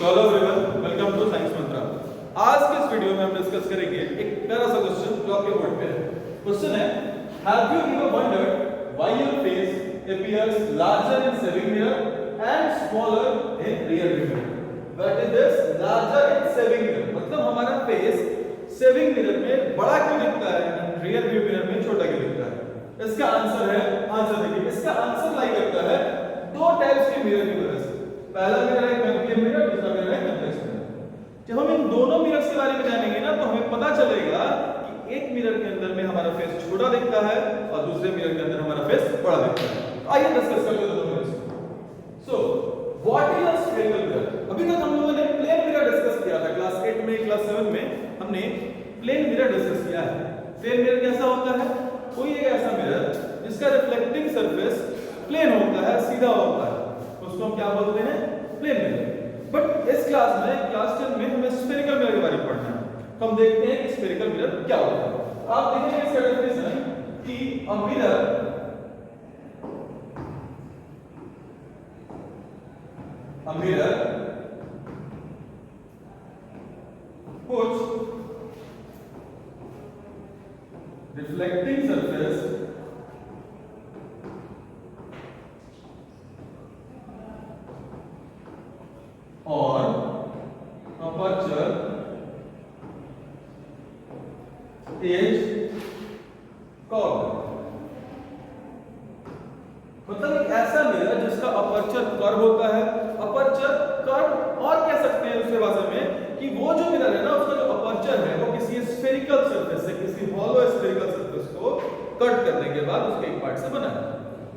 Hello everyone, welcome to science Mantra. आज के इस वीडियो में हम डिस्कस करेंगे एक प्यारा सा क्वेश्चन जो आपके बोर्ड पे है। क्वेश्चन है, have you ever wondered why your face appears larger in saving mirror and smaller in rear view mirror? What is this larger in saving mirror? मतलब हमारा फेस सेविंग मिरर में बड़ा क्यों दिखता है एंड रियर व्यू मिरर में छोटा क्यों दिखता है? इसका आंसर देखिए, इसका आंसर लाई करता है दो टाइप्स के मिरर की वजह से। पहला मिरर है कनकेव मिरर, दूसरा मिरर है कन्वेक्स मिरर। जब हम इन दोनों मिरर्स के बारे में जानेंगे ना, तो हमें पता चलेगा कि एक मिरर के अंदर में हमारा फेस छोटा दिखता है और दूसरे मिरर के अंदर हमारा फेस बड़ा दिखता है। आइए डिस्कस करते हैं दोनों mirrors. So what is a spherical mirror? अभी तक हम लोगों ने प्लेन मिरर डिस्कस किया था। क्लास 8 में, क्लास 7 में हमने प्लेन मिरर डिस्कस किया है। प्लेन मिरर कैसा होता है? कोई एक ऐसा मिरर जिसका रिफ्लेक्टिंग सरफेस प्लेन होता है, सीधा होता है, उसको हम क्या बोलते हैं? Plane mirror. बट इस क्लास में, क्लास 10 में हमें स्फेरिकल मिरर के बारे में पढ़ना है। तो हम देखते हैं कि स्फेरिकल मिरर क्या होता है। आप देखेंगे इसका डेफिनेशन कि a mirror which reflecting surface or aperture is curved। मतलब एक ऐसा मिरर जिसका अपर्चर कर्व होता है। अपर्चर कर्व और कह सकते हैं दूसरे भाषा में कि वो जो मिरर है ना, उसका जो अपर्चर है वो किसी स्फेरिकल सरफेस से, किसी हॉलो स्फेरिकल सरफेस को कट करने के बाद उसके एक पार्ट से बना है।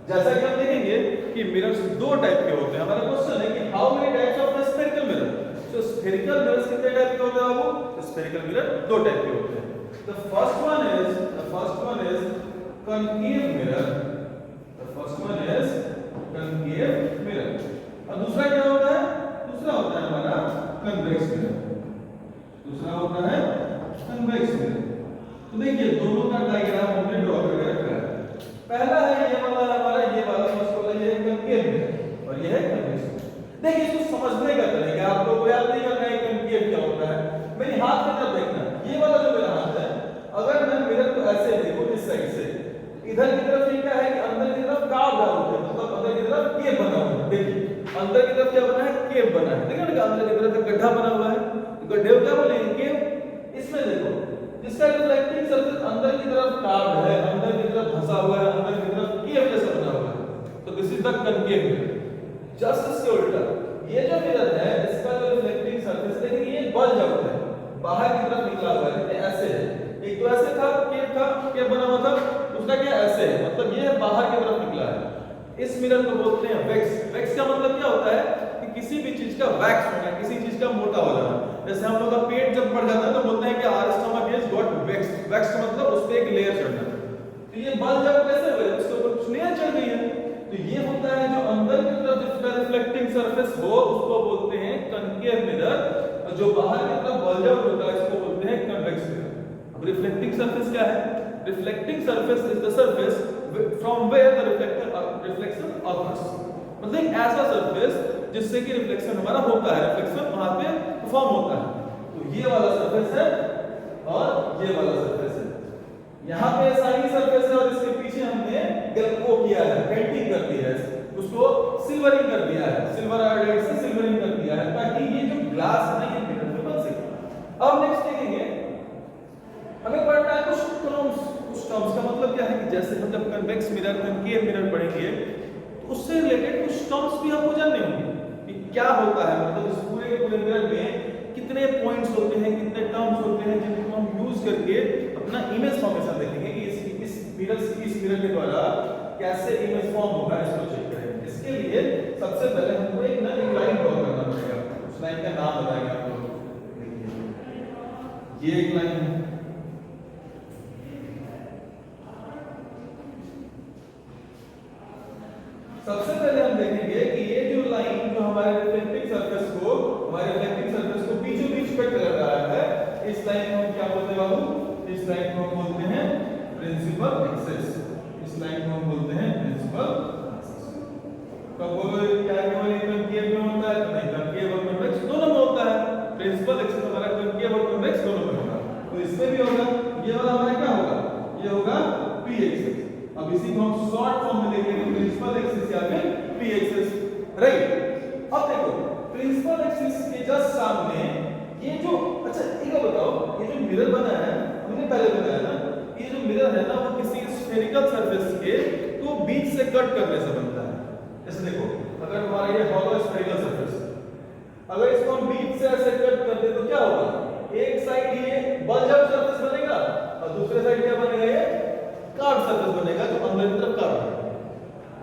जैसा कि हम देखेंगे कि मिरर्स दो टाइप के होते हैं। हमारा क्वेश्चन है कि how many types of spherical mirror? So spherical mirrors कितने टाइप के होते हैं बाबू? स्फेरिकल मिरर दो टाइप के होते हैं। The first one is concave mirror. Concave mirror. और दूसरा क्या होता है? दूसरा होता है हमारा कन्वेक्स मिरर। तो देखिए दोनों का डायग्राम हमने ड्रॉ करके रखा है। पहला है ये वाला हमारा, ये वाला इसको बोला ये कनकेव मिरर और ये है कन्वेक्स मिरर। देखिए इसको समझने का तरीका आपको कोई याद नहीं करना है कनकेव क्या होता है। मेरे हाथ की तरफ देखना, ये वाला जो मेरा हाथ है, अगर मैं मिरर को ऐसे देखूं इस साइड से, इधर की तरफ ये क्या है कि अंदर की तरफ काव डाल होता है, मतलब अंदर की तरफ केव बना हुआ है। देखिए अंदर की तरफ क्या बना है? केव बना है। देखिए ना अंदर की तरफ एक गड्ढा बना हुआ है, तो गड्ढे को क्या बोलेंगे? केव। इसमें देखो जिसका रिफ्लेक्टिंग सरफेस अंदर की तरफ कार्व्ड है, अंदर की तरफ धंसा हुआ है, अंदर की तरफ केव जैसा बना हुआ है, तो this is the concave mirror. Just इसके उल्टा ये जो मिरर है, इसका जो रिफ्लेक्टिंग सरफेस देखिए ये बल्ज आउट है, बाहर की तरफ निकला हुआ है, ऐसे है। एक तो ऐसे था, केव बना हुआ था, उसका क्या ऐसे है, मतलब ये बाहर की तरफ निकला है। इस मिरर को बोलते हैं वैक्स। वैक्स का मतलब क्या होता है कि किसी भी चीज का वैक्स होना, किसी चीज का मोटा हो जाना। जैसे हम लोग का पेट जब बढ़ जाता है तो बोलते हैं कि our stomach is got waxed. Waxed मतलब उस पे एक लेयर चढ़ना। तो ये बल्ज जब कैसे हुए? उसके ऊपर कुछ लेयर चढ़ गई है। तो ये होता है जो अंदर की तरफ जिसका रिफ्लेक्टिंग सरफेस हो, उसको बोलते हैं कनकेव मिरर, और जो बाहर की तरफ बल्ज आउट होता है इसको बोलते हैं कन्वेक्स मिरर। अब रिफ्लेक्टिंग सरफेस क्या है? Reflecting surface is the surface from where the reflection occurs। मतलब एक ऐसा सरफेस जिससे कि रिफ्लेक्शन हमारा होता है, रिफ्लेक्शन वहां पे परफॉर्म होता है। तो ये वाला सरफेस है और ये वाला सरफेस है। यहाँ पे शाइनी सरफेस है और इसके पीछे हमने वो किया है, पेंटिंग कर दी है, उसको सिल्वरिंग कर दिया है, सिल्वर आयोडाइड से सिल्वरिंग कर दिया है, ताकि ये जो ग्लास है ना ये मिरर में बन सके। अब नेक्स्ट देखेंगे, हमें पढ़ना है कुछ टर्म्स। कुछ टर्म्स का मतलब क्या है कि जैसे हम जब कन्वेक्स मिरर, कनकेव मिरर पढ़ेंगे तो उससे रिलेटेड कुछ टर्म्स भी हमको जानने होंगे कि क्या होता है, मतलब इस पूरे के पूरे मिरर में कितने पॉइंट्स होते हैं, कितने टर्म्स होते हैं, जिनको हम यूज करके अपना इमेज फॉर्मेशन देखेंगे कि इस मिरर के द्वारा कैसे इमेज फॉर्म होगा, इसको चेक करेंगे। इसके लिए सबसे पहले हमको एक लाइन ड्रॉ करना पड़ेगा। उस लाइन का नाम बताएंगे आप लोग। ये एक लाइन है, सबसे पहले हम देखेंगे कि ये जो लाइन जो हमारे रिफ्लेक्टिंग सरफेस को बीचों बीच कट कर रहा है, इस लाइन को हम क्या बोलते हैं बाबू? इस लाइन को हम बोलते हैं प्रिंसिपल एक्सिस। इस लाइन को हम बोलते हैं प्रिंसिपल एक्सिस। कब बोलो क्या केवल एक कनकेव में होता है? तो नहीं, कनकेव और कन्वेक्स दोनों में इसमें भी होगा, ये वाला हमारा क्या होगा, ये होगा p एक्सिस। अब इसी को हम शॉर्ट फॉर्म में लिखेंगे प्रिंसिपल एक्सिस या फिर p एक्सिस, राइट। अब देखो प्रिंसिपल एक्सिस के जस्ट सामने ये जो, अच्छा एक बात बताओ, ये जो मिरर बना है हमने पहले बताया ना, ये जो मिरर है ना वो किसी स्फेरिकल सरफेस के तो बीच से कट करने से बनता है। जैसे देखो अगर हमारा ये हॉलो स्फेरिकल सरफेस, अगर इसको हम बीच से ऐसे कट कर दे तो क्या होगा, एक साइड ये बल्जर सरफेस बनेगा और दूसरे साइड क्या बनेगा, ये कर्व सरफेस बनेगा जो अंदर की तरफ कर्व है।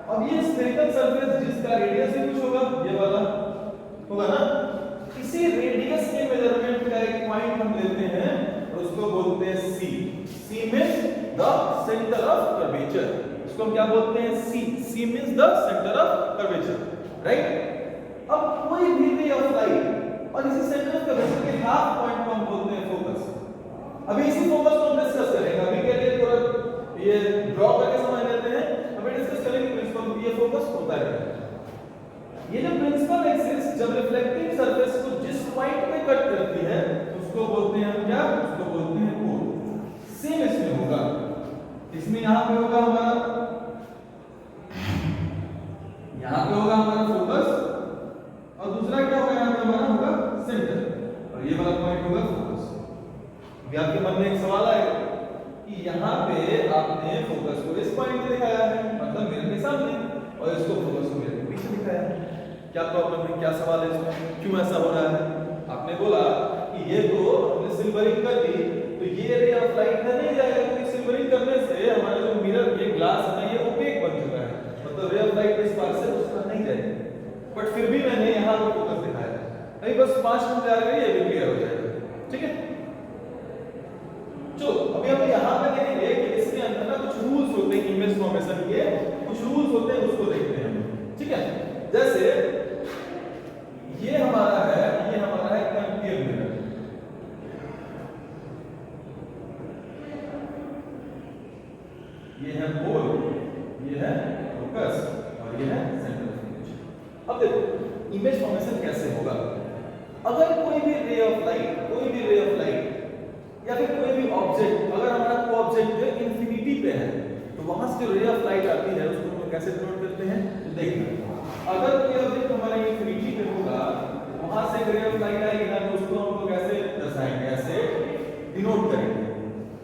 अब ये स्फेरिकल सरफेस जिसका रेडियस ही कुछ होगा, ये वाला होगा ना, इसी रेडियस के मेजरमेंट का एक पॉइंट हम लेते हैं और उसको बोलते हैं c। c means the centre of curvature, इसको हम क्या बोलते हैं, c means the centre of curvature, right. अब कोई भी रे ऑफ लाइट और इसी सेंटर ऑफ कर्वेचर के हाफ पॉइंट को हम बोलते हैं फोकस। अभी इसी फोकस को हम डिस्कस करेंगे, अभी के लिए थोड़ा ये ड्रॉ करके समझ लेते हैं, अभी डिस्कस करेंगे प्रिंसिपल ये फोकस होता है। ये जो प्रिंसिपल एक्सिस जब रिफ्लेक्टिंग सरफेस को जिस पॉइंट पे कट करती है उसको बोलते हैं हम क्या, उसको बोलते हैं कोण। सेम इसमें होगा, इसमें यहां पे होगा हमारा, यहां पे होगा हमारा फोकस और दूसरा क्या होगा, यहां पे हमारा होगा सेंटर और ये वाला पॉइंट होगा फोकस। अभी आपके मन में एक सवाल आएगा कि यहां पे आपने फोकस को इस पॉइंट पे दिखाया है, मतलब मिरर के सामने, और इसको फोकस को मिरर के पीछे दिखाया है। क्या प्रॉब्लम है, क्या सवाल है इसमें, क्यों ऐसा हो रहा है? आपने बोला कि ये तो हमने सिल्वरिंग कर दी तो ये रे ऑफ लाइट में नहीं जाएगा, क्योंकि सिल्वरिंग करने से हमारा जो मिरर ये ग्लास है ना ये ओपेक बन चुका है, मतलब रे ऑफ लाइट इस पार से उस पर नहीं जाएगी। बट फिर भी मैंने यहां पे फोकस दिखाया, नहीं बस 5 मिनट आ गए, ये भी क्लियर हो जाएगा, ठीक है। चलो अभी हम यहां पे देखेंगे कि इसके अंदर ना कुछ रूल्स होते हैं इमेज फॉर्मेशन के, कुछ रूल्स होते हैं उसको देखते हैं, ठीक है। जैसे ये हमारा है कनकेव मिरर, ये है पोल, ये है फोकस और ये है सेंटर ऑफ इमेज। अब देखो इमेज फॉर्मेशन कैसे होगा, अगर कोई भी रे ऑफ लाइट या फिर कोई भी ऑब्जेक्ट, अगर हमारा कोई ऑब्जेक्ट इंफिनिटी पे है तो वहां से जो रे ऑफ लाइट आती है उसको हम कैसे डिनोट करते हैं, तो देखिए अगर कोई ऑब्जेक्ट हमारा इंफिनिटी पे होगा वहां से रे ऑफ लाइट आएगी ना तो उसको हम लोग कैसे दर्शाएंगे, ऐसे डिनोट करेंगे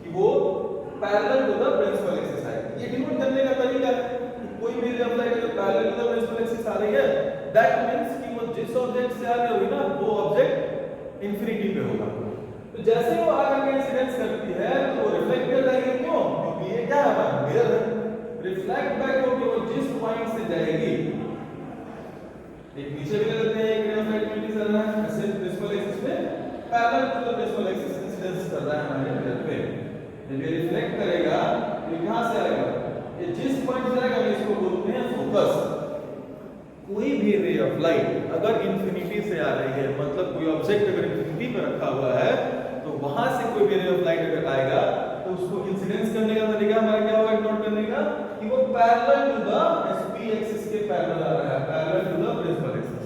कि वो parallel to the principal axis है। ये डिनोट करने का तरीका है कि कोई भी रे ऑफ लाइट अगर parallel to the principal axis आ रही है, दैट मींस कि वो जिस ऑब्जेक्ट से आ रही होगी ना वो ऑब्जेक्ट इंफिनिटी पे होगा। तो जैसे वो आकर के इंसिडेंस करती है तो वो रिफ्लेक्ट कर जाएगी, क्यों, क्योंकि ये क्या है, मिरर है, रिफ्लेक्ट बैक होकर वो जिस पॉइंट से जाएगी, एक नीचे भी लेते हैं, एक रे ऑफ लाइट नीचे चल रहा है, ऐसे प्रिंसिपल एक्सिस पे parallel to the principal axis incidence कर रहा है हमारे मिरर पे। जब ये रिफ्लेक्ट करेगा तो कहां से आएगा, ये जिस पॉइंट से आएगा इसको बोलते हैं फोकस। कोई भी रे ऑफ लाइट अगर इंफिनिटी से आ रही है, मतलब कोई ऑब्जेक्ट अगर इंफिनिटी पे रखा हुआ है तो वहां से कोई भी रे ऑफ लाइट अगर आएगा तो उसको इंसिडेंस करने का तरीका हमारा क्या होगा, नोट करने का कि वो parallel to the SP axis के पैरेलल आ रहा है, parallel to the principal axis.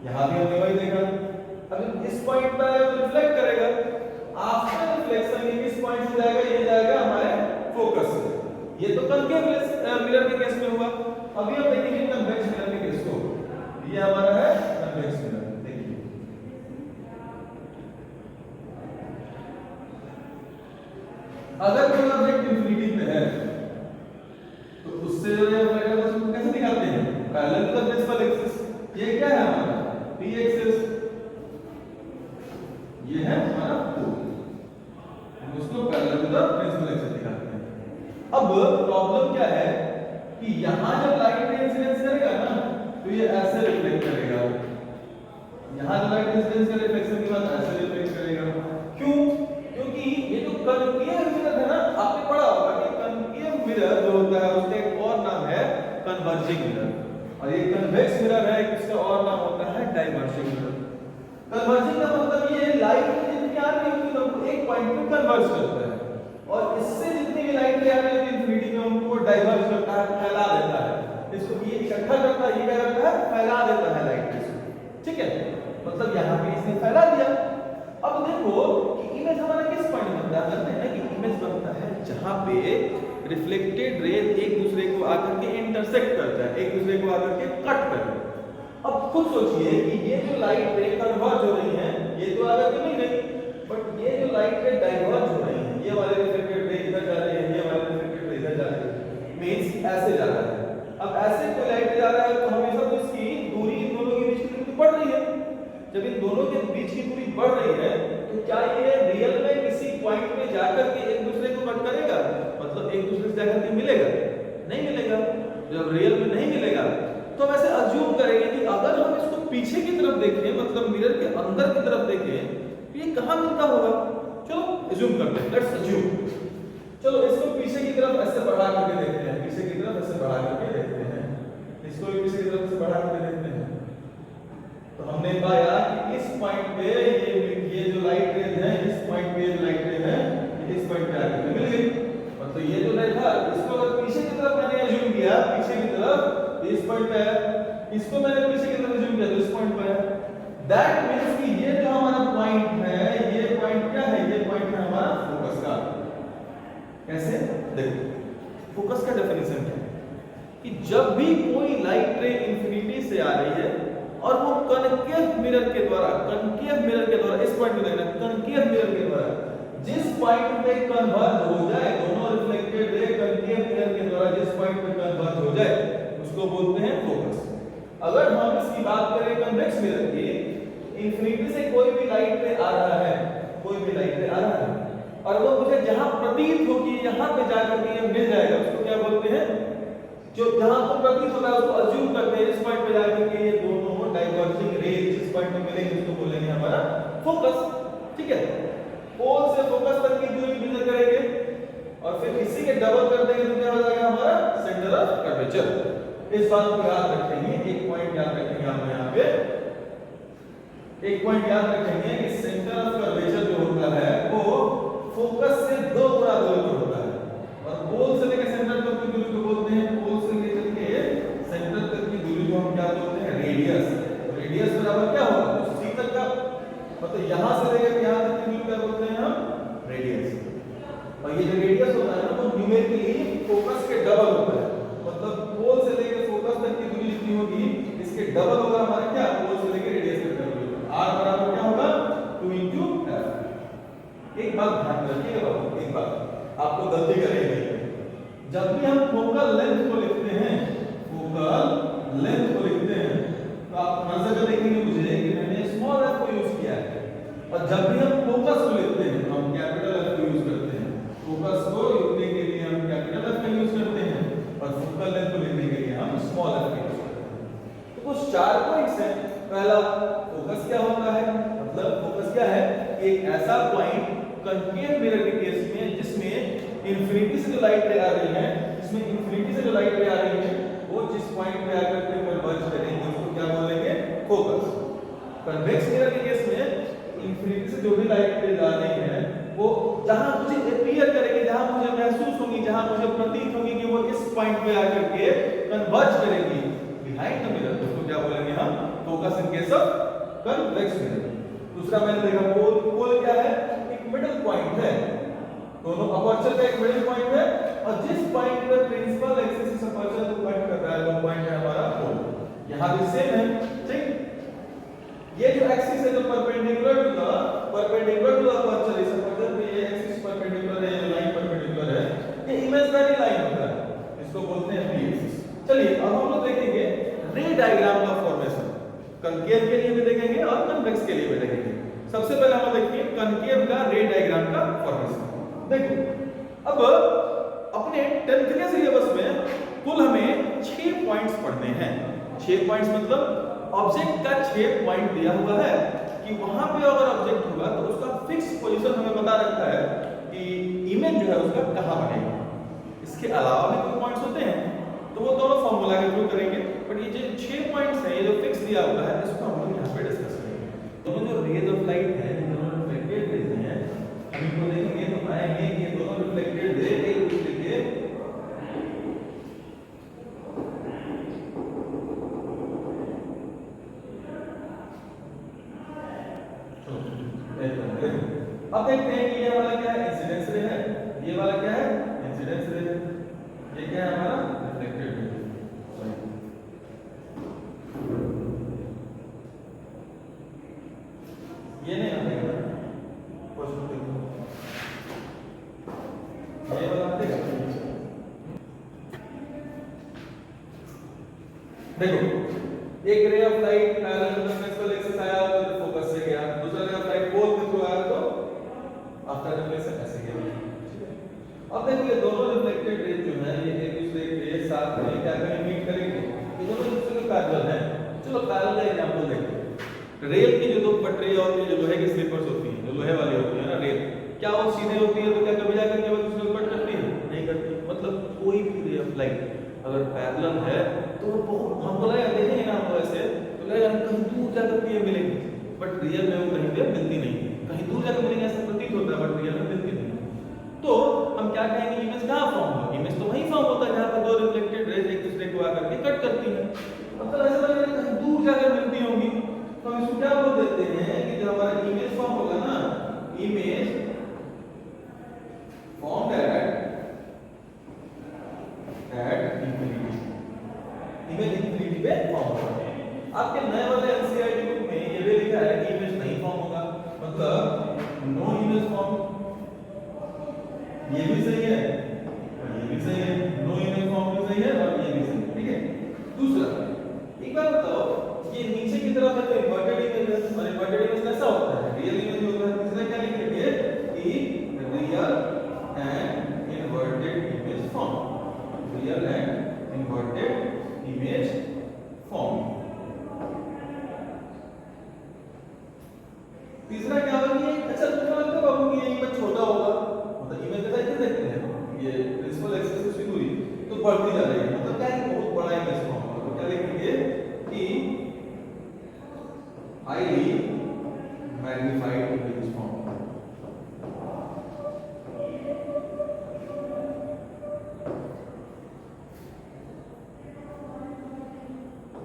यहां भी हमने वही देखा, अगर इस पॉइंट पे आएगा तो रिफ्लेक्ट करेगा, आफ्टर रिफ्लेक्शन ये किस पॉइंट से जाएगा, ये जाएगा हमारे फोकस से। ये तो कनकेव मिरर के केस में हुआ। अभी हम देखेंगे कन्वेक्स मिरर के केस को, ये हमारा है कन्वेक्स मिरर। देखिए अगर कोई ऑब्जेक्ट इंफिनिटी पे है तो उससे जो है उसको कैसे दिखाते हैं, parallel to the principal axis. ये क्या है हमारा p एक्सिस, ये है हमारा o, हम उसको parallel to the principal axis दिखाते हैं। अब प्रॉब्लम क्या है कि यहां जब लाइट इंसिडेंस करेगा ना तो ये ऐसे रिफ्लेक्ट करेगा, यहां जो लाइट इंसिडेंस का रिफ्लेक्शन के बाद ऐसे रिफ्लेक्ट करेगा। क्यों, क्योंकि ये जो कनकेव मिरर है ना, आपने पढ़ा होगा कि कनकेव मिरर जो होता है उसका एक और नाम है कन्वर्जिंग मिरर, और ये कन्वेक्स मिरर है इसका और नाम होता है डाइवर्जिंग मिरर। कन्वर्जिंग का मतलब ये लाइट जितनी आ रही होती है वो एक पॉइंट पे कन्वर्ज करता है, और इससे जितनी भी लाइट आ रही होती है इंफिनिटी में उनको डाइवर्ज करता है, फैला देता है, इसको ये इकट्ठा करता है, ये क्या करता है, फैला देता है लाइट को, ठीक है। मतलब यहां पे इसने फैला दिया। अब देखो कि इमेज हमारा किस पॉइंट बनता है, जानते हैं कि इमेज बनता है जहां पे रिफ्लेक्टेड रे एक दूसरे को आकर के इंटरसेक्ट करता है, एक दूसरे को आकर के कट करता है। अब खुद सोचिए कि ये जो लाइट रे कन्वर्ज हो रही है, ये तो आगे तो नहीं गई, बट ये जो लाइट रे डाइवर्ज हो रही है, ये वाले रिफ्लेक्टेड रे इधर जा रही है, ये वाले रिफ्लेक्टेड रे इधर जा रही है, मींस ऐसे जा रहा है। अब ऐसे कोई लाइट जा रहा है तो हमेशा तो इसकी दूरी इन दोनों के बीच की दूरी बढ़ रही है। जब इन दोनों के बीच की दूरी बढ़ रही है तो क्या ये रियल में किसी पॉइंट पे जाकर के एक दूसरे को कट करेगा, मतलब एक दूसरे से जाकर के मिलेगा? नहीं मिलेगा। जब रियल में नहीं मिलेगा तो हम ऐसे अज्यूम करेंगे कि अगर हम इसको पीछे की तरफ देखें, मतलब मिरर के अंदर की तरफ देखें, तो ये कहां मिलता होगा? चलो अज्यूम करते हैं, लेट्स अज्यूम। चलो इसको पीछे की तरफ ऐसे बढ़ा करके देखते हैं, पीछे की तरफ ऐसे बढ़ा करके देखते हैं, इसको भी पीछे की तरफ से बढ़ा करके देखते हैं। तो हमने पाया कि इस पॉइंट पे ये जो लाइट रेज है, इस पॉइंट पे जो लाइट रेज है, इस पॉइंट पे आके मिल गई। मतलब ये जो लाइट था, इसको अगर पीछे की तरफ मैंने अज्यूम किया, पीछे की तरफ इस पॉइंट पे है, इसको मैंने पीछे की तरफ अज्यूम किया तो इस पॉइंट पे है। दैट मींस कि ये जो हमारा पॉइंट है, ये पॉइंट क्या है? ये पॉइंट है हमारा फोकस का। कैसे? देखो फोकस का डेफिनेशन है कि जब भी कोई लाइट रे इंफिनिटी से आ रही है और वो कनकेव मिरर के द्वारा, कनकेव मिरर के द्वारा, इस पॉइंट पे देखना, कनकेव मिरर के द्वारा जिस पॉइंट पे कन्वर्ज हो जाए, दोनों रिफ्लेक्टेड रे कनकेव मिरर के द्वारा जिस पॉइंट पे कन्वर्ज हो जाए उसको बोलते हैं फोकस। अगर हम इसकी बात करें कन्वेक्स मिरर की, इंफिनिटी से कोई भी लाइट रे आ रहा है, कोई भी लाइट रे आ रहा है और वो मुझे जहां प्रतीत होगी यहां पे जाकर के ये मिल जाएगा, उसको क्या बोलते हैं? जो जहां पर प्रतीत होता है उसको अज्यूम करते हैं, इस पॉइंट पे जाकर के ये दोनों डाइवर्जिंग रेज जिस पॉइंट पे मिलेंगे उसको बोलेंगे हमारा फोकस। ठीक है, पोल से फोकस तक की दूरी मेजर करेंगे और फिर इसी के डबल कर देंगे तो क्या हो जाएगा हमारा सेंटर ऑफ कर्वेचर। इस बात को याद रखेंगे, एक पॉइंट याद रखेंगे हम यहाँ पे, एक पॉइंट याद रखेंगे कि सेंटर ऑफ कर्वेचर जो होता है वो फोकस से 2 गुना दूरी पर होता है और पोल से लेकर सेंटर तक की दूरी को बोलते हैं, पोल से लेकर के सेंटर तक की दूरी को हम क्या बोलते हैं? रेडियस। रेडियस बराबर क्या होगा? सी तक का, मतलब यहां से लेकर यहां तक की दूरी क्या बोलते हैं हम? रेडियस। और ये जो रेडियस होता है ना वो न्यूमेरिकली फोकस के डबल होता है, मतलब पोल से लेकर फोकस तक की दूरी जितनी होगी इसके डबल होगा हमारा क्या? पोल से लेकर रेडियस तक का दूरी। r बराबर क्या होगा? 2 * f। एक बात ध्यान रखिएगा बाबू, एक बात आपको गलती करेंगे, जब भी हम फोकल लेंथ को लिखते हैं, फोकल लेंथ को लिखते हैं तो आप नजर से देखेंगे मुझे कि मैंने स्मॉल f को यूज किया है और जब भी हम फोकस को लिखते हैं तो हम कैपिटल F को यूज करते हैं। फोकस को लिखने के लिए हम कैपिटल F का यूज करते हैं और फोकल लेंथ को लिखने के लिए हम स्मॉल f का यूज करते हैं। तो कुछ 4 पॉइंट्स हैं। पहला, फोकस क्या होता है? मतलब फोकस क्या है? एक ऐसा पॉइंट कनकेव मिरर के केस में जिसमें इंफिनिटी से जो लाइट रे आ रही है, जिसमें इंफिनिटी से जो लाइट रे आ रही है वो जिस पॉइंट पे आकर के कन्वर्ज करेंगे उसको क्या बोलेंगे? फोकस। कन्वेक्स मिरर के केस में इंफिनिटी से जो भी लाइट रे आ रही है वो जहां मुझे अपीयर करेगी, जहां मुझे महसूस होगी, जहां मुझे प्रतीत होगी कि वो इस पॉइंट पे आकर के कन्वर्ज करेगी बिहाइंड द मिरर, उसको क्या बोलेंगे हम? Focus in case of convex mirror. दूसरा मैंने देखा पोल। पोल क्या है? एक मिडिल पॉइंट है, दोनों अपर्चर का एक मिडिल पॉइंट है और जिस पॉइंट पे प्रिंसिपल एक्सिस इस अपर्चर को पॉइंट कर रहा है वो पॉइंट है हमारा पोल। यहां भी सेम है। ठीक, ये जो एक्सिस है जो परपेंडिकुलर टू द अपर्चर, इस अपर्चर पे ये एक्सिस परपेंडिकुलर है, ये लाइन परपेंडिकुलर है, ये इमेजिनरी लाइन होता है, इसको बोलते हैं पी एक्सिस। चलिए अब हम लोग देखेंगे रे डायग्राम का फॉर्मेशन, कनकेव के लिए भी देखेंगे और कन्वेक्स के लिए भी देखेंगे। सबसे पहले हम देखिए कनकेव का रे डायग्राम का फॉर्मेशन। देखो अब अपने 10th के सिलेबस में कुल हमें 6 पॉइंट्स पढ़ने हैं। 6 पॉइंट्स मतलब ऑब्जेक्ट का 6 पॉइंट दिया हुआ है कि वहां पे अगर ऑब्जेक्ट होगा तो उसका फिक्स पोजीशन हमें बता रखा है कि इमेज जो है उसका कहां बनेगा। इसके अलावा भी कुछ पॉइंट्स होते हैं तो वो दोनों फार्मूला के थ्रू करेंगे, बट ये जो 6 पॉइंट्स हैं, ये जो फिक्स दिया हुआ है इसको हम लोग यहां पे डिस्कस करेंगे। दोनों जो रेज ऑफ लाइट है, दोनों रिफ्लेक्टेड रेज हैं, हम इनको देखेंगे तो पाएंगे कि ये दोनों रिफ्लेक्टेड रे एक दूसरे के अब देखते हैं कि ये वाला क्या है, इंसिडेंस रे है, ये वाला क्या है, इंसिडेंस रे है, ये क्या है हमारा रिफ्लेक्टेड रे। ये नहीं आएगा, ये वाला आएगा। देखो एक ray of light parallel to the principal axis आया तो फोकस से गया, दूसरा रे ऑफ लाइट पोल के थ्रू आया तो आफ्टर रिफ्लेक्शन ऐसे गया। अब देखिए दोनों रिफ्लेक्टेड रे जो है ये एक दूसरे के साथ में क्या करेंगे, मीट करेंगे, ये दोनों एक दूसरे के पैरेलल हैं। चलो पैरेलल एग्जांपल देखते हैं। रेल की जो दो पटरियां होती है, जो लोहे की स्लीपर्स होती हैं, जो लोहे वाली होती है ना रेल, क्या वो सीधे होती है तो क्या कभी जाकर के वो दूसरे को कट करती है? नहीं करती। मतलब कोई भी रे ऑफ लाइट अगर पैरेलल है तो वो बहुत, हम बोला यार देखेंगे ना हम ऐसे तो लगेगा कहीं दूर जाकर के ये मिलेंगे, बट रियल में वो कहीं पे मिलती नहीं है। कहीं दूर जाकर मिलेंगे ऐसा प्रतीत होता है, बट रियल में मिलती नहीं है। तो हम क्या कहेंगे, इमेज कहाँ फॉर्म होगा? इमेज तो वहीं फॉर्म होता है जहाँ पर दो रिफ्लेक्टेड रेज एक दूसरे को आकर के कट करती है। मतलब ऐसा लगेगा कहीं दूर जाकर मिलती होंगी, तो हम इसको क्या बोल देते हैं कि जब हमारा इमेज फॉर्म होगा ना, image form at infinity, image infinity पे फॉर्म होगा। आपके नए वाले एनसीईआरटी बुक में ये भी लिखा है कि इमेज नहीं फॉर्म होगा, मतलब नो इमेज फॉर्म। ये भी सही है और ये भी सही है, नो इमेज फॉर्म भी सही है और ये भी सही है, ठीक है। दूसरा एक बार बताओ, ये नीचे की तरफ है तो इन्वर्टेड इमेज है, और इन्वर्टेड इमेज कैसा होता है? रियल इमेज होता है। तीसरा क्या लिखेंगे कि real and inverted image form, real and inverted image form. तीसरा क्या होगा कि अच्छा तुमको लगता है बाबू कि ये इमेज छोटा होगा, मतलब इमेज कैसा कैसे देखते हैं, ये प्रिंसिपल एक्सिस की दूरी तो बढ़ती जा रही है, मतलब क्या है बहुत बड़ा इमेज फॉर्म होगा। तो क्या लिखेंगे कि हाईली मैग्नीफाइड इमेज फॉर्म।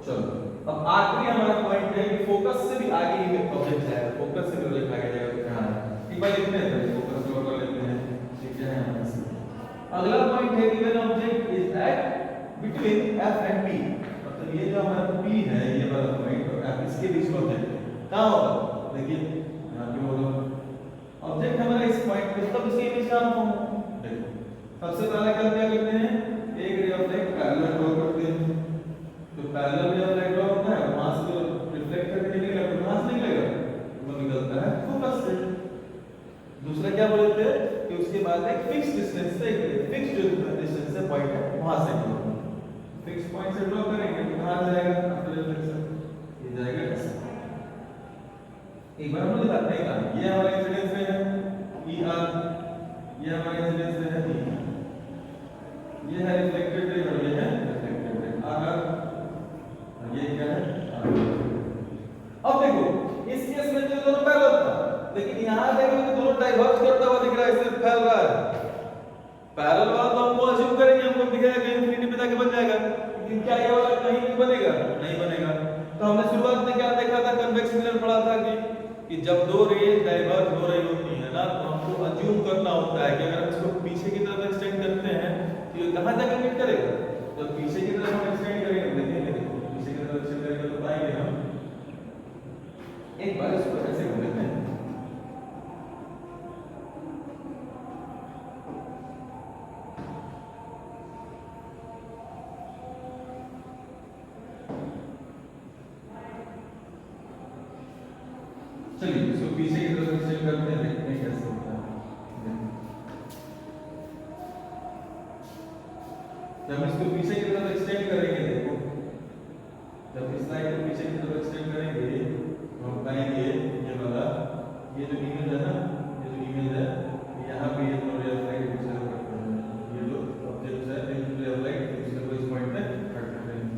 चलो अब आखिरी हमारा पॉइंट है कि फोकस से भी आगे ये ऑब्जेक्ट है, फोकस से भी लिखा गया है क्या है, एक बार लिखते हैं फोकस को कर लेते हैं, ठीक है। अगला पॉइंट है कि when object is at between F and P, मतलब ये जो हमारा पी है ये वाला पॉइंट और एफ इसके बीच में ऑब्जेक्ट है, कहां होगा? देखिए यहां पे होगा ऑब्जेक्ट हमारा इस पॉइंट पे, तब इसकी इमेज कहां होगा? देखो सबसे पहले क्या करते हैं, एक ray of light parallel draw करते हैं, तो पैरेलल रे ऑफ लाइट ड्रॉ होता है, वहां से जो रिफ्लेक्ट करके निकलेगा तो वहां से निकलेगा, वो निकलता है फोकस से। दूसरा क्या बोलते हैं कि उसके बाद एक फिक्स डिस्टेंस से, फिक्स जो डिस्टेंस से पॉइंट है वहां से ड्रॉ, फिक्स पॉइंट से ड्रॉ करेंगे तो कहां जाएगा आफ्टर रिफ्लेक्शन, ये जाएगा ऐसे। एक बार हम दिखाते हैं काम, ये हमारा इंसिडेंस रे है ई आर, ये हमारा इंसिडेंस रे है ई, ये है रिफ्लेक्टेड रे और ये है रिफ्लेक्टेड रे आर आर, ये क्या है आर। अब देखो इस केस में तो दोनों पैरेलल था, लेकिन यहां देखो तो दोनों डाइवर्ज करता हुआ दिख रहा है, सिर्फ फैल रहा है। पैरेलल वाला तो हमको अज्यूम करेंगे, हमको दिखेगा कि इंफिनिटी पे जाके बन जाएगा, लेकिन क्या ये वाला कहीं भी बनेगा? नहीं बनेगा। तो हमने शुरुआत में क्या देखा था, कन्वेक्स मिरर पढ़ा था कि जब दो रेज डाइवर्ज हो रही होती है ना तो हमको अज्यूम करना होता है कि अगर हम इसको पीछे की तरफ एक्सटेंड करते हैं तो ये कहां जाकर मीट करेगा? जब पीछे की तरफ हम एक्सटेंड करेंगे, देखेंगे पीछे की तरफ एक्सटेंड करेंगे तो पाएंगे हम। एक बार इसको ऐसे कर लेते हैं, चलिए इसको पीछे की तरफ एक्सटेंड करते हैं, देखते हैं कैसे होता है। जब इसको पीछे की तरफ एक्सटेंड करेंगे, देखो जब इस लाइन को पीछे की तरफ एक्सटेंड करेंगे तो हम पाएंगे ये वाला, ये जो इमेज है ना, ये जो इमेज है यहाँ पे ये दोनों रे ऑफ लाइट एक दूसरे को कट कर रहे हैं, ये जो ऑब्जेक्ट्स है एक रे ऑफ लाइट एक दूसरे को इस पॉइंट पे कट कर रहे हैं।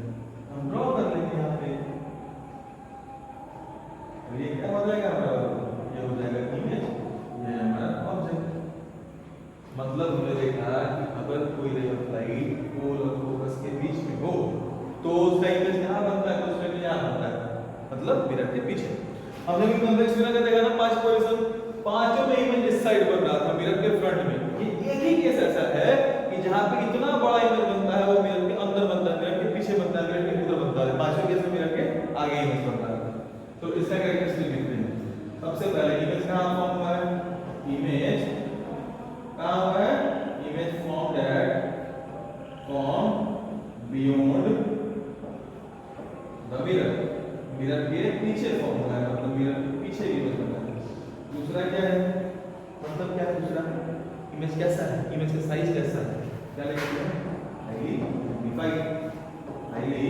हम ड्रॉ कर लेंगे यहाँ पे, और ये क्या हो जाएगा हमारा, ये हो जाएगा इमेज, ये हमारा ऑब्जेक्ट। मतलब हमने देखा कि अगर कोई रे ऑफ लाइट पोल और फोकस के बीच में हो तो उसका इमेज यहाँ बनता है, तो उसका इमेज यहाँ बनता है, मतलब मिरर के पीछे। हमने भी कन्वेक्स मिरर का देखा ना 5 पोजीशन, पांचों में इमेज इस साइड बन रहा था मिरर के फ्रंट में। ये एक ही केस ऐसा है कि जहां पे इतना बड़ा इमेज बनता है वो मिरर के अंदर बनता है, मिरर के पीछे बनता है, मिरर के ऊपर बनता है। पांचों केस में मिरर के आगे इमेज बनता है। तो इसका कैरेक्टरिस्टिक लिखते हैं। सबसे पहले इमेज कहां फॉर्म हुआ है? इमेज कहां हुआ है? Image formed at from beyond the mirror, mirror के पीछे फॉर्म हुआ है, मतलब मिरर के पीछे इमेज बना है। दूसरा क्या है? मतलब क्या है दूसरा? इमेज कैसा है? इमेज का साइज कैसा है? क्या लिखते हैं? Highly magnified, highly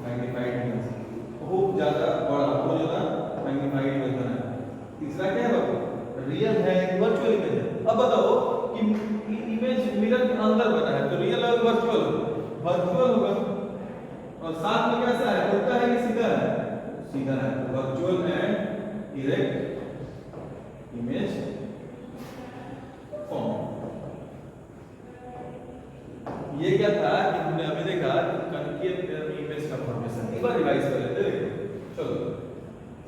magnified image, बहुत ज्यादा बड़ा, बहुत ज्यादा मैग्नीफाइड इमेज बना है। तीसरा क्या है बाबू? रियल है, वर्चुअल इमेज है। अब बताओ कि इमेज मिरर के अंदर बना है तो रियल और वर्चुअल? वर्चुअल होगा। और साथ में कैसा है? उल्टा है कि सीधा है? सीधा है। Virtual and erect image form. ये क्या था कि हमने अभी देखा कि कनकेव इमेज का फॉर्मेशन। एक बार रिवाइज कर लेते हैं। चलो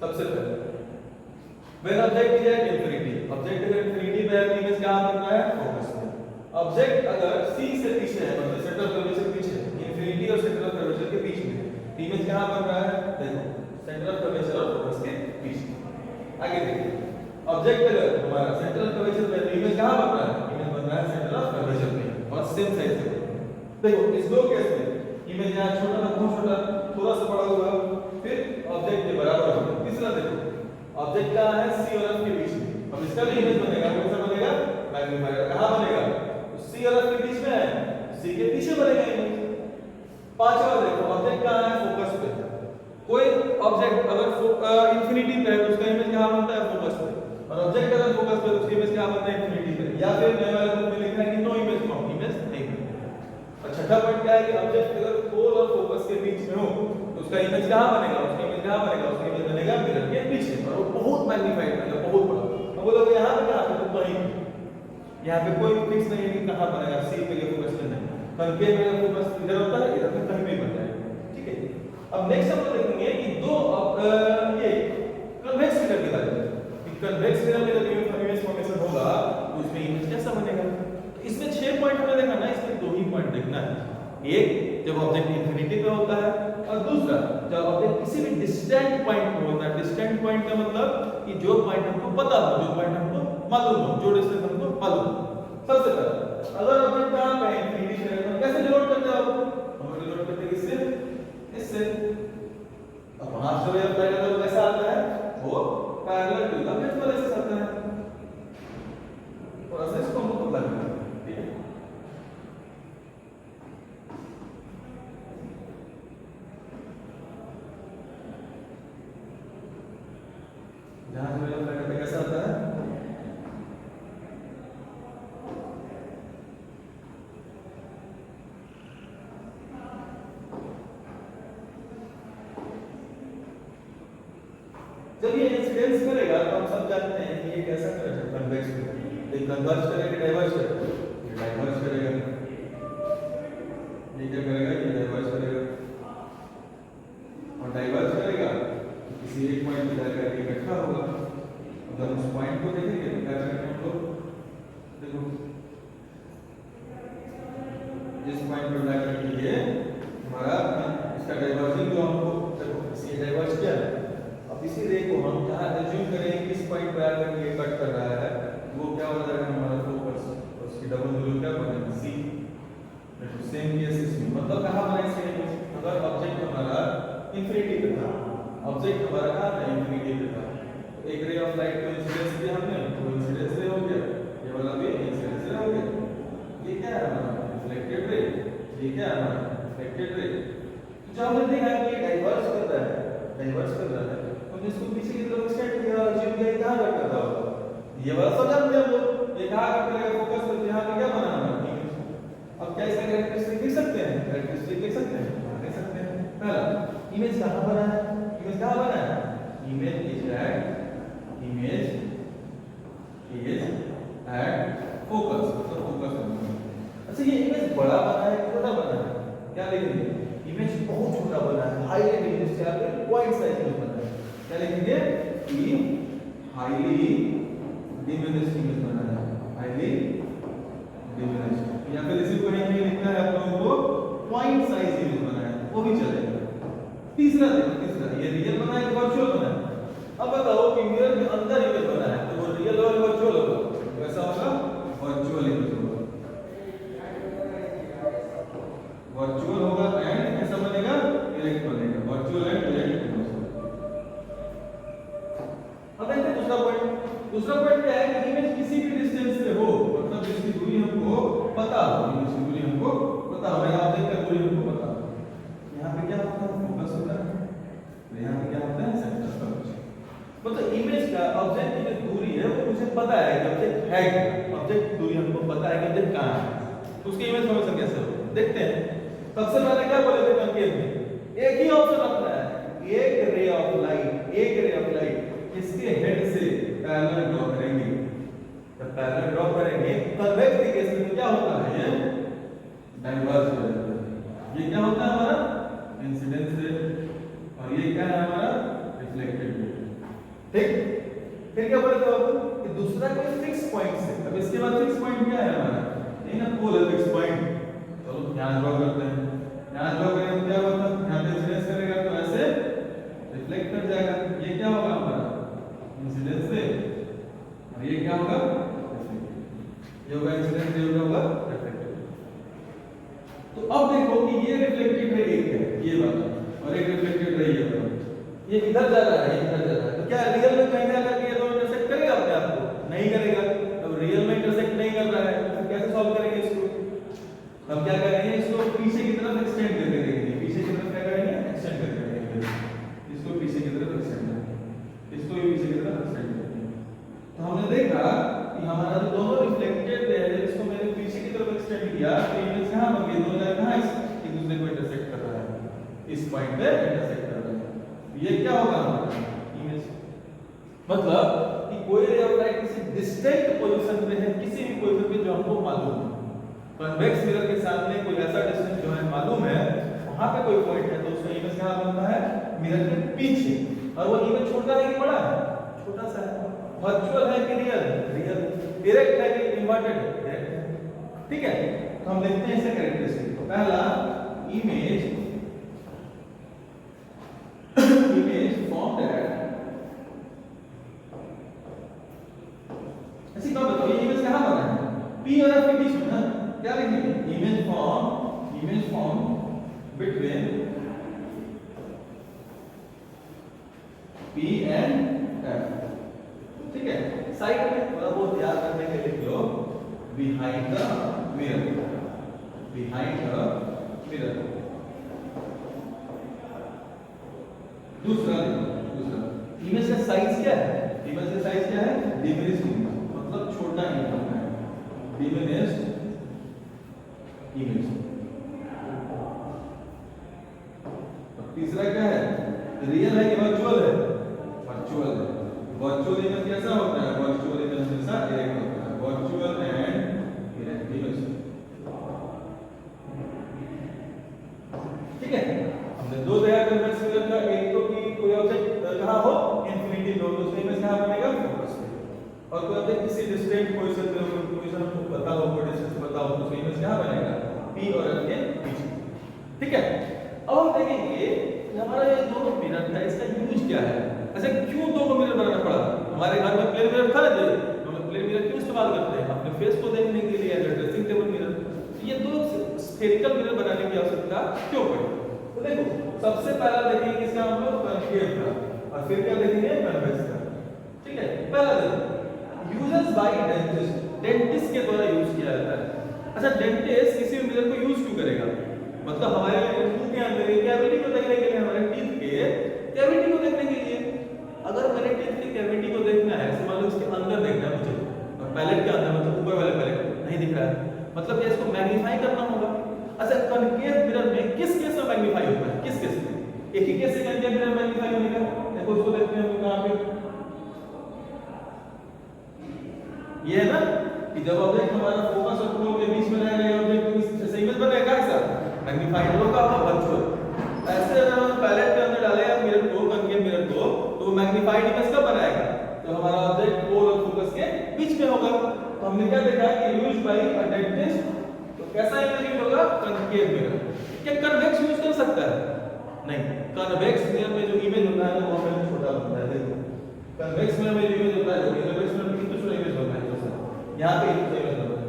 सबसे पहले when object is at infinity, object अगर इंफिनिटी पे है तो इमेज कहां बन रहा है? फोकस में। ऑब्जेक्ट अगर C से पीछे है, मतलब सेंटर ऑफ कर्वेचर के पीछे, इंफिनिटी और सेंटर ऑफ कर्वेचर के बीच में, इमेज कहां बन रहा है? देखो सेंटर ऑफ कर्वेचर और फोकस के बीच में। आगे देखिए, ऑब्जेक्ट अगर हमारा सेंटर ऑफ कर्वेचर पे, तो इमेज कहां बन रहा है? इमेज बन रहा है सेंटर ऑफ कर्वेचर पे और सेम साइज पे। देखो इस दो केस में इमेज यहां छोटा था, बहुत छोटा, थोड़ा सा बड़ा हुआ, फिर ऑब्जेक्ट के बराबर हो गया। तीसरा देखो, ऑब्जेक्ट कहां है? C और F के बीच में। अब इसका भी इमेज बनेगा, कैसा बनेगा? मैग्नीफाइड। कहां बनेगा? C और F के बीच में है, C के पीछे बनेगा इमेज। पांचवा देखो, ऑब्जेक्ट कहां है? फोकस पे। कोई ऑब्जेक्ट अगर इंफिनिटी पे है तो उसका इमेज कहां बनता है? फोकस पे। और ऑब्जेक्ट अगर फोकस पे तो उसका इमेज कहां बनता है? इंफिनिटी पे। या फिर नए वाले बुक में लिखा है कि नो इमेज फ्रॉम, इमेज नहीं बनता। और छठा पॉइंट क्या है कि ऑब्जेक्ट अगर पोल और फोकस के बीच में हो तो उसका इमेज कहां बनेगा? उसका इमेज कहां बनेगा? उसका इमेज बनेगा मिरर के पीछे, और वो बहुत मैग्नीफाइड बनेगा, बहुत बड़ा। अब बोलोगे यहां पे कहां पे? तो कहीं यहां पे कोई फिक्स नहीं है कि कहां बनेगा, C पे या फोकस पे नहीं। कनकेव में फोकस इधर होता है, इधर पे कहीं भी बन जाएगा। ठीक है। अब नेक्स्ट हम लोग देखेंगे कि दो ये कन्वेक्स मिरर के बारे में, कि कन्वेक्स मिरर में जब इमेज फॉर्मेशन होगा तो उसमें इमेज कैसा बनेगा। तो इसमें 6 पॉइंट हमने देखा ना, इसमें 2 ही पॉइंट देखना है। एक जब ऑब्जेक्ट इंफिनिटी पे होता है, और दूसरा जब ऑब्जेक्ट किसी भी डिस्टेंट पॉइंट पे होता है। डिस्टेंट पॉइंट का मतलब कि जो पॉइंट हमको पता हो, जो पॉइंट हमको मालूम हो, जो डिस्टेंस हमको मालूम हो। सबसे पहले अगर ऑब्जेक्ट कहां पे है? इंफिनिटी पे है, तो कैसे डिनोट करते हो आप? हम डिनोट करते हैं किससे? इससे। अब वहां से वेव पैरेलल कैसा आता है? वो पैरेलल टू द प्रिंसिपल ऐसे आता है। थोड़ा सा इसको हम पता करना है, ठीक है। जहां से वेव पैरेलल कैसा आता है? जब ये इंसिडेंस करेगा तो हम सब जानते हैं कि ये कैसा करेगा? कन्वेक्स करेगा। ये कन्वर्ज करेगा, डाइवर्ज करेगा, ये डाइवर्ज करेगा। ये क्या करेगा? ये डाइवर्ज करेगा। और डाइवर्ज करेगा तो किसी एक पॉइंट पे जाकर इकट्ठा होगा। अगर उस पॉइंट को देखेंगे तो क्या करेंगे हम लोग? देखो इस पॉइंट पे जाकर ये हमारा इसका डाइवर्जिंग जो हमको, देखो इसे डाइवर्ज किया है। अब इसी रे को हम जहां एज्यूम करें कि इस पॉइंट पे आकर ये कट कर रहा है, वो क्या हो जाएगा? हमारा फोकस, और उसकी डबल वैल्यू क्या बनेगा? C। देखो सेम केस इसमें, मतलब कहां बना इसका इमेज? अगर ऑब्जेक्ट हमारा इंफिनिटी पे था, ऑब्जेक्ट हमारा कहां था? इंफिनिटी पे था, तो एक रे ऑफ लाइट को इंसिडेंस दिया हमने, तो इंसिडेंस रे हो गया, ये वाला भी इंसिडेंस रे हो गया। ये क्या है हमारा? Reflected ray. ये क्या है हमारा? Reflected ray. तो जब हमने देखा कि ये डाइवर्ज कर रहा है, डाइवर्ज कर रहा है, हमने इसको पीछे की तरफ एक्सटेंड किया, अज्यूम किया कहां कट कर रहा होगा? ये वाला सब जानते हैं हम लोग, ये कहां कट करेगा? फोकस पे। यहां पे क्या बना हमारा इमेज। अब क्या इसका कैरेक्टरिस्टिक लिख सकते हैं? कैरेक्टरिस्टिक लिख सकते हैं, लिख सकते हैं। पहला, इमेज कहां बना है? इमेज कहां बना है? इमेज इज एट फोकस, तो फोकस बना। अच्छा ये इमेज बड़ा बना है, छोटा बना है? क्या लिखेंगे? इमेज बहुत छोटा बना है, हाईलाइट इमेज से आपके पॉइंट साइज में बना है। क्या लिखेंगे? कि हाईली डिमिनिश्ड इमेज बनाना है, हाईली डिमिनिश्ड, या फिर इसी को कहीं लिखना है आप लोगों को पॉइंट साइज इमेज बनाना है, वो भी चलेगा। तीसरा देखो, तीसरा ये रियल बना है कि वर्चुअल बना है। अब बताओ कि मिरर के अंदर इमेज बना है तो वो रियल और वर्चुअल होगा, कैसा होगा? वर्चुअल इमेज होगा, वर्चुअल होगा एंड कैसा बनेगा? डायरेक्ट बनेगा, वर्चुअल एंड डायरेक्ट इमेज। अब देखते हैं दूसरा पॉइंट। दूसरा पॉइंट क्या है कि इमेज किसी भी डिस्टेंस पे हो, मतलब जिसकी दूरी हमको पता हो, इमेज की दूरी हमको पता हो, या ऑब्जेक्ट का दूरी हमको पता हो। यहाँ पे क्या होता है? फोकस होता है, तो यहाँ पे क्या होता है? Centre of attention. मतलब इमेज का ऑब्जेक्ट की जो दूरी है वो मुझे पता है कि ऑब्जेक्ट है क्या, ऑब्जेक्ट की दूरी हमको पता है कि ऑब्जेक्ट कहाँ है, तो उसकी इमेज फॉर्मेशन कैसे होगा देखते हैं। सबसे पहले क्या बोले थे कंकेव में? एक ही ऑप्शन रखना है, एक रे ऑफ लाइट, एक रे ऑफ लाइट इसके हेड से पैरेलल ड्रॉ करेंगे। जब पैरेलल ड्रॉ करेंगे कन्वेक्स के केस में क्या होता है? ये डाइवर्ज हो जाता है। ये क्या होता है हमारा? इंसिडेंस रे, और ये क्या है हमारा? Reflected ray. ठीक, फिर क्या बोले थे बाबू कि दूसरा कोई फिक्स पॉइंट से, अब इसके बाद फिक्स पॉइंट क्या है हमारा? नहीं ना, पोलर फिक्स पॉइंट। चलो ध्यान ड्रॉ करते हैं, ध्यान ड्रॉ करें तो क्या होता है? यहाँ पे इंसिडेंस करेगा तो ऐसे रिफ्लेक्ट कर जाएगा, ये क्या होगा हमारा? इंसिडेंस रे, और ये क्या होगा? रिफ्लेक्टेड। ये होगा इंसिडेंस रे, होगा रिफ्लेक्टेड। तो अब देखो कि ये रिफ्लेक्टेड रे एक है, ये वाला, और एक रिफ्लेक्टेड रे ये वाला, ये इधर जा रहा है, इधर जा रहा है, तो क्या रियल में कहीं ना कहीं ये दोनों इंटरसेक्ट करेगा अपने आप को? नहीं करेगा। अब रियल में इंटरसेक्ट नहीं कर रहा है तो कैसे सॉल्व करेंगे इसको? हम क्या करेंगे? इसको पीछे की तरफ एक्सटेंड करके देखेंगे, पीछे की तरफ क्या करेंगे? एक्सटेंड करके देखेंगे, इसको पीछे की तरफ एक्सटेंड करेंगे, इसको भी पीछे की तरफ एक्सटेंड करेंगे। तो हमने देखा कि हमारा जो दोनों रिफ्लेक्टेड है, इसको मैंने पीछे की तरफ एक्सटेंड किया तो इमेज कहां बन गई? दोनों लाइन कहां एक दूसरे को इंटरसेक्ट कर रहा है, इस पॉइंट पे इंटरसेक्ट कर रहा है। ये क्या होगा हमारा? इमेज। मतलब कि कोई रे ऑफ लाइट किसी डिस्टेंट पोजीशन पे है, किसी भी पोजीशन पे जो हमको मालूम है, कन्वेक्स मिरर के सामने कोई ऐसा डिस्टेंस जो है मालूम है, वहां पे कोई पॉइंट है तो उसका इमेज कहां बनता है? मिरर के पीछे। और वो इमेज छोटा है कि बड़ा है? छोटा सा है। वर्चुअल है कि रियल? रियल। डायरेक्ट है कि इन्वर्टेड? डायरेक्ट है। ठीक है, तो हम देखते हैं इसके कैरेक्टरिस्टिक। तो पहला इमेज formed at, ऐसी बात बताओ, ये इमेज कहां बना है? P और F के बीच में ना, क्या लिखेंगे? Image form between P and F। ठीक है, साइड में थोड़ा बहुत याद करने के लिए लिख लो, behind the mirror, behind the mirror. दूसरा इमेज का साइज क्या है? इमेज का साइज क्या है? डिमिनिश्ड इमेज, मतलब छोटा इमेज है, डिमिनिश्ड इमेज। और तीसरा क्या है? रियल है कि वर्चुअल है? वर्चुअल है। वर्चुअल इमेज कैसा होता है? वर्चुअल इमेज हमेशा डायरेक्ट होता है, वर्चुअल एंड डायरेक्ट इमेज। ठीक है, हमने दो दिया कन्वेक्स मिरर का, एक तो कि कोई ऑब्जेक्ट कहां हो? इंफिनिटी लो, तो उसमें इमेज कहां बनेगा? फोकस पे। और कोई ऑब्जेक्ट किसी डिस्टेंट पोजीशन पे हो, पोजीशन हमको पता हो, कोई डिस्टेंस पता हो, तो उसमें इमेज कहां बनेगा? P और F के बीच। ठीक है, अब हम देखेंगे कि हमारा ये दोनों मिरर था, इसका यूज क्या है? अच्छा, क्यों दो मिरर बनाना पड़ा? हमारे घर में प्लेन मिरर था ना, हम लोग प्लेन मिरर क्यों इस्तेमाल करते हैं? अपने फेस को देखने के लिए, एज ड्रेसिंग टेबल मिरर। ये दो स्फेरिकल मिरर बनाने की आवश्यकता क्यों पड़ी? तो देखो, सबसे पहला देखेंगे इसका हम लोग कॉन्केव का, और फिर क्या देखेंगे? कन्वेक्स का। ठीक है, पहला देखो, यूजेस बाय डेंटिस्ट, डेंटिस्ट के द्वारा यूज किया जाता है। अच्छा, डेंटिस्ट किसी भी मिरर को यूज क्यों करेगा? मतलब हमारे मुंह के अंदर कैविटी को देखने के लिए, हमारे टीथ के कैविटी को देखने के लिए। अगर मेरे टीथ की कैविटी को देखना है, मान लो इसके अंदर देखना है मुझे, और पैलेट के अंदर, मतलब ऊपर वाले पैलेट नहीं दिख रहा है, मतलब क्या इसको मैग्नीफाई करना होगा। अच्छा, कॉन्केव मिरर में किस केस में मैग्नीफाई होता है? किस केस में? एक ही केस से कॉन्केव मिरर मैग्नीफाई होने का। देखो उसको देखते हैं हम कहां पे, ये है ना कि जब ऑब्जेक्ट हमारा फोकस और पोल के बीच में रहेगा, ये ऑब्जेक्ट जैसे इमेज बनेगा कैसा? मैग्नीफाइड होगा, वर्चुअल। ऐसे अगर हम पैलेट के अंदर डालें मिरर को, कॉन्केव मिरर को, तो मैग्नीफाइड इमेज कब बनाएगा? तो हमारा ऑब्जेक्ट पोल और फोकस के बीच में होगा। तो हमने क्या देखा कि यूज्ड बाय अ डेंटिस्ट, तो कैसा इमेज यूज होगा? Concave mirror. क्या कन्वेक्स यूज कर सकता है? नहीं, कन्वेक्स मिरर में जो इमेज होता है वो हमें छोटा होता है। देखो कन्वेक्स मिरर में जो इमेज होता है, कन्वेक्स मिरर में कितना छोटा इमेज होता है, जैसे यहां पे इतना इमेज होता है।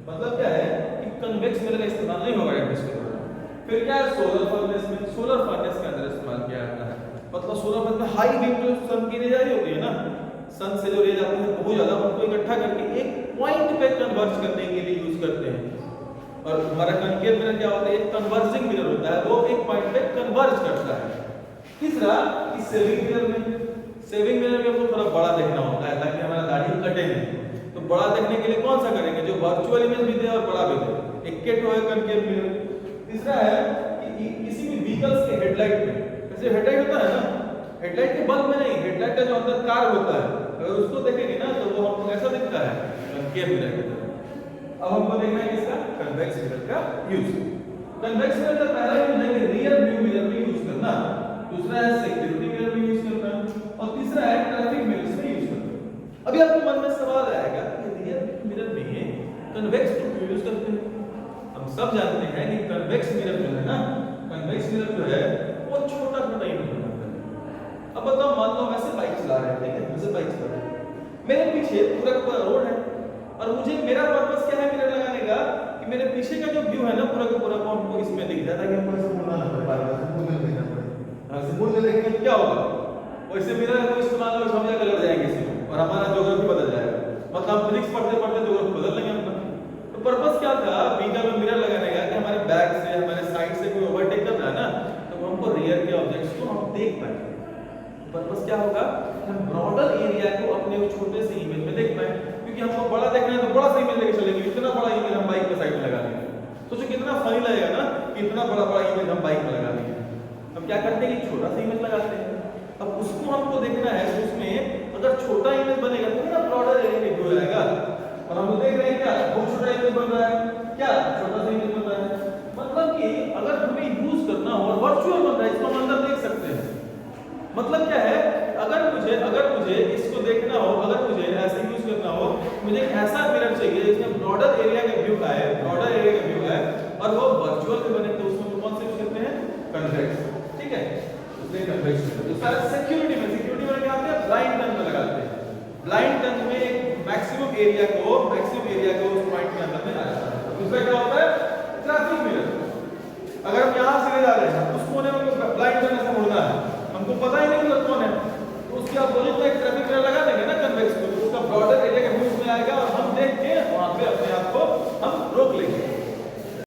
मतलब क्या है कि कन्वेक्स मिरर का इस्तेमाल नहीं होगा डेंटिस्ट के द्वारा। फिर क्या है? सोलर फर्नेस में, सोलर फर्नेस के अंदर इस्तेमाल किया जाता है। मतलब सोलर फर्नेस में हाई बीम जो सन की रे जा रही होती है ना, सन से जो रे जाती है बहुत ज्यादा, उनको इकट्ठा करके एक पॉइंट पे कन्वर्ज करने के लिए यूज करते हैं। और हमारा कनकेव मिरर क्या होता है? एक कन्वर्जिंग मिरर होता है, वो एक पॉइंट पे कन्वर्ज करता है। तीसरा कि सेविंग मिरर में, सेविंग मिरर में हमको थोड़ा बड़ा देखना होता है ताकि हमारा दाढ़ी कटे नहीं। तो बड़ा देखने के लिए कौन सा करेंगे? जो वर्चुअल इमेज भी दे और बड़ा भी दे, एक के टो है कनकेव मिरर। तीसरा है कि किसी भी व्हीकल्स के हेडलाइट में, जैसे हेडलाइट होता है ना, हेडलाइट के बल्ब में नहीं, हेडलाइट का जो अंदर कार होता है, अगर उसको देखेंगे ना तो वो हमको कैसा दिखता है? कनकेव मिरर की तरह। अब हमको देखना है किसका? कन्वेक्स मिरर का यूज। कन्वेक्स मिरर का पहला यूज है कि रियर व्यू मिरर में यूज करना, दूसरा है सिक्योरिटी मिरर में यूज करना, और तीसरा है ट्रैफिक मिरर्स में यूज करना। अभी आपके मन में सवाल आएगा कि रियर मिरर में कन्वेक्स क्यों यूज करते हैं? हम सब जानते हैं कि कन्वेक्स मिरर जो है ना, कन्वेक्स मिरर जो है वो छोटा छोटा इमेज बनाता है। अब बताओ, मान लो वैसे बाइक चला रहे हैं, ठीक है, वैसे बाइक चला रहे हैं, मेरे पीछे पूरा का पूरा रोड है, और मुझे मेरा पर्पस क्या है मिरर लगाने का? कि मेरे पीछे का जो व्यू है ना पूरा का पूरा, वो हमको इसमें दिख जाता है कि हमको ऐसे मुड़ना ना पड़े, बार-बार मुड़ने देखना पड़े। ऐसे मुड़ के देखेंगे तो क्या होगा? वैसे मिरर को इस्तेमाल करो, हम क्या कर जाएंगे इसमें, और हमारा ज्योग्राफी बदल जाएगा। मतलब हम फिजिक्स पढ़ते पढ़ते ज्योग्राफी बदल लेंगे अपना। तो पर्पस क्या था व्हीकल में मिरर लगाने का? कि हमारे बैक से, हमारे साइड से कोई ओवरटेक कर रहा है ना, तो हमको रियर के ऑब्जेक्ट्स को हम देख पाए। पर्पस क्या होगा? हम ब्रॉडर एरिया को अपने उस छोटे से इमेज में देख पाए। क्योंकि हमको बड़ा देखना है तो बड़ा सा इमेज लेके चलेंगे, इतना बड़ा इमेज हम बाइक के साइड में लगा लेंगे। सोचो कितना फनी लगेगा ना कि इतना बड़ा बड़ा इमेज हम बाइक में लगा लेंगे। हम क्या करते हैं कि छोटा सा इमेज लगाते हैं। अब उसको हमको देखना है तो उसमें अगर छोटा इमेज बनेगा तो ना ब्रॉडर एरिया में हो जाएगा। और हम देख रहे हैं क्या बहुत छोटा इमेज बन रहा है, क्या छोटा सा इमेज बन रहा है। मतलब कि अगर हमें यूज करना हो और वर्चुअल बन रहा है, इसको हम अंदर देख सकते हैं। मतलब क्या है, अगर मुझे इसको देखना हो, अगर मुझे ऐसे यूज करना हो, मुझे एक ऐसा मिरर चाहिए जिसमें ब्रॉडर एरिया का व्यू आए, ब्रॉडर एरिया का व्यू आए और वो वर्चुअल में बने, तो उसमें कौन से यूज करते हैं? कन्वेक्स, ठीक है, उसमें कन्वेक्स। दूसरा सिक्योरिटी में क्या होता है? ब्लाइंड टर्न में लगाते हैं। ब्लाइंड टर्न में मैक्सिमम एरिया को उस पॉइंट के अंदर में आ जाता है। दूसरा क्या होता है? Traffic mirror. अगर हम यहां से ले जा रहे हैं, उस कोने में ब्लाइंड टर्न से मुड़ना है, हमको पता ही नहीं कि कौन है, तो उसके अपोजिट में